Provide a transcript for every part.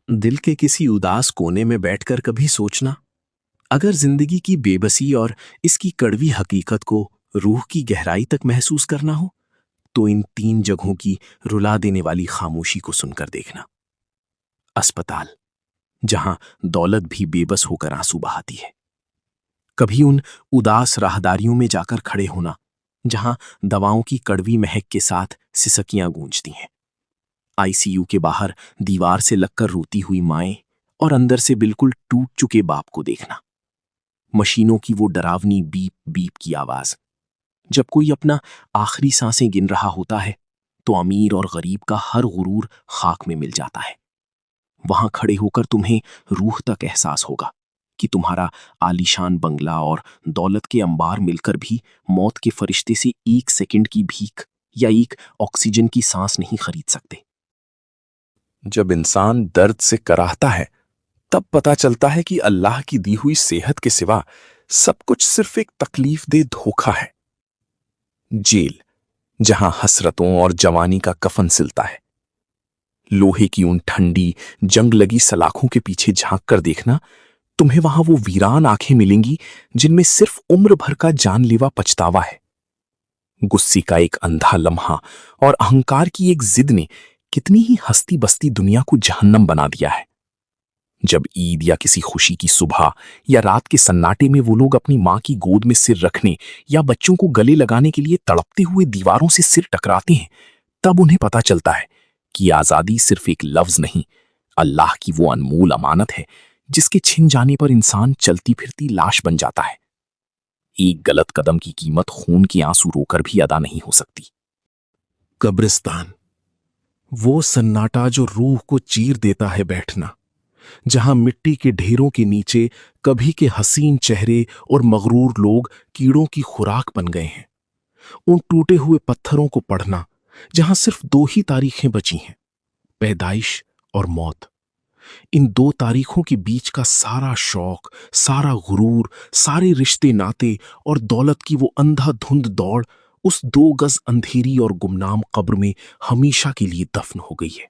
दिल के किसी उदास कोने में बैठकर कभी सोचना, अगर जिंदगी की बेबसी और इसकी कड़वी हकीकत को रूह की गहराई तक महसूस करना हो, तो इन तीन जगहों की रुला देने वाली खामोशी को सुनकर देखना। अस्पताल, जहां दौलत भी बेबस होकर आंसू बहाती है। कभी उन उदास राहदारियों में जाकर खड़े होना, जहां दवाओं की कड़वी महक के साथ सिसकियां गूंजती हैं। आईसीयू के बाहर दीवार से लगकर रोती हुई माएं और अंदर से बिल्कुल टूट चुके बाप को देखना। मशीनों की वो डरावनी बीप बीप की आवाज। जब कोई अपना आखिरी सांसें गिन रहा होता है, तो अमीर और गरीब का हर गुरूर खाक में मिल जाता है। वहां खड़े होकर तुम्हें रूह तक एहसास होगा कि तुम्हारा आलीशान बंगला और दौलत के अंबार मिलकर भी मौत के फरिश्ते से एक सेकंड की भीख या एक ऑक्सीजन की सांस नहीं खरीद सकते। जब इंसान दर्द से कराहता है, तब पता चलता है कि अल्लाह की दी हुई सेहत के सिवा सब कुछ सिर्फ एक तकलीफदेह धोखा है। जेल, जहां हसरतों और जवानी का कफन सिलता है। लोहे की उन ठंडी जंग लगी सलाखों के पीछे झांक कर देखना, तुम्हें वहां वो वीरान आंखें मिलेंगी जिनमें सिर्फ उम्र भर का जानलेवा पछतावा है। गुस्से का एक अंधा लम्हा और अहंकार की एक जिद ने कितनी ही हस्ती बस्ती दुनिया को जहन्नम बना दिया है। जब ईद या किसी खुशी की सुबह या रात के सन्नाटे में वो लोग अपनी मां की गोद में सिर रखने या बच्चों को गले लगाने के लिए तड़पते हुए दीवारों से सिर टकराते हैं, तब उन्हें पता चलता है कि आजादी सिर्फ एक लफ्ज नहीं, अल्लाह की वो अनमोल अमानत है जिसके छिन जाने पर इंसान चलती फिरती लाश बन जाता है। एक गलत कदम की कीमत खून के आंसू रोकर भी अदा नहीं हो सकती। कब्रिस्तान, वो सन्नाटा जो रूह को चीर देता है बैठना, जहां मिट्टी के ढेरों के नीचे कभी के हसीन चेहरे और मगरूर लोग कीड़ों की खुराक बन गए हैं। उन टूटे हुए पत्थरों को पढ़ना, जहां सिर्फ दो ही तारीखें बची हैं, पैदाइश और मौत। इन दो तारीखों के बीच का सारा शौक, सारा गुरूर, सारे रिश्ते नाते और दौलत की वो अंधाधुंध दौड़ उस 2 गज अंधेरी और गुमनाम कब्र में हमेशा के लिए दफन हो गई है।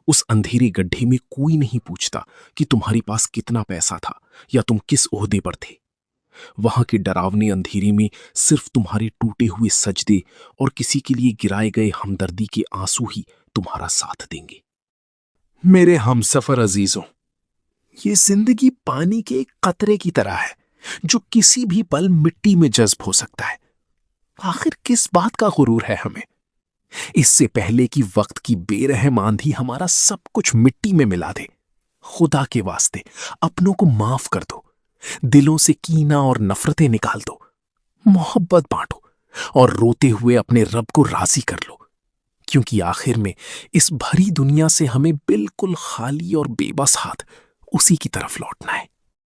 उस अंधेरे गड्ढे में कोई नहीं पूछता कि तुम्हारे पास कितना पैसा था या तुम किस ओहदे पर थे। वहां के डरावने अंधेरे में सिर्फ तुम्हारे टूटे हुए सजदे और किसी के लिए गिराए गए हमदर्दी के आंसू ही तुम्हारा साथ देंगे। मेरे हमसफर अजीजों, ये जिंदगी पानी के एक कतरे की तरह है जो किसी भी पल मिट्टी में जज्ब हो सकता है। आखिर किस बात का गुरूर है हमें? इससे पहले कि वक्त की बेरहम आंधी हमारा सब कुछ मिट्टी में मिला दे, खुदा के वास्ते अपनों को माफ कर दो, दिलों से कीना और नफरतें निकाल दो, मोहब्बत बांटो और रोते हुए अपने रब को राजी कर लो, क्योंकि आखिर में इस भरी दुनिया से हमें बिल्कुल खाली और बेबस हाथ उसी की तरफ लौटना है।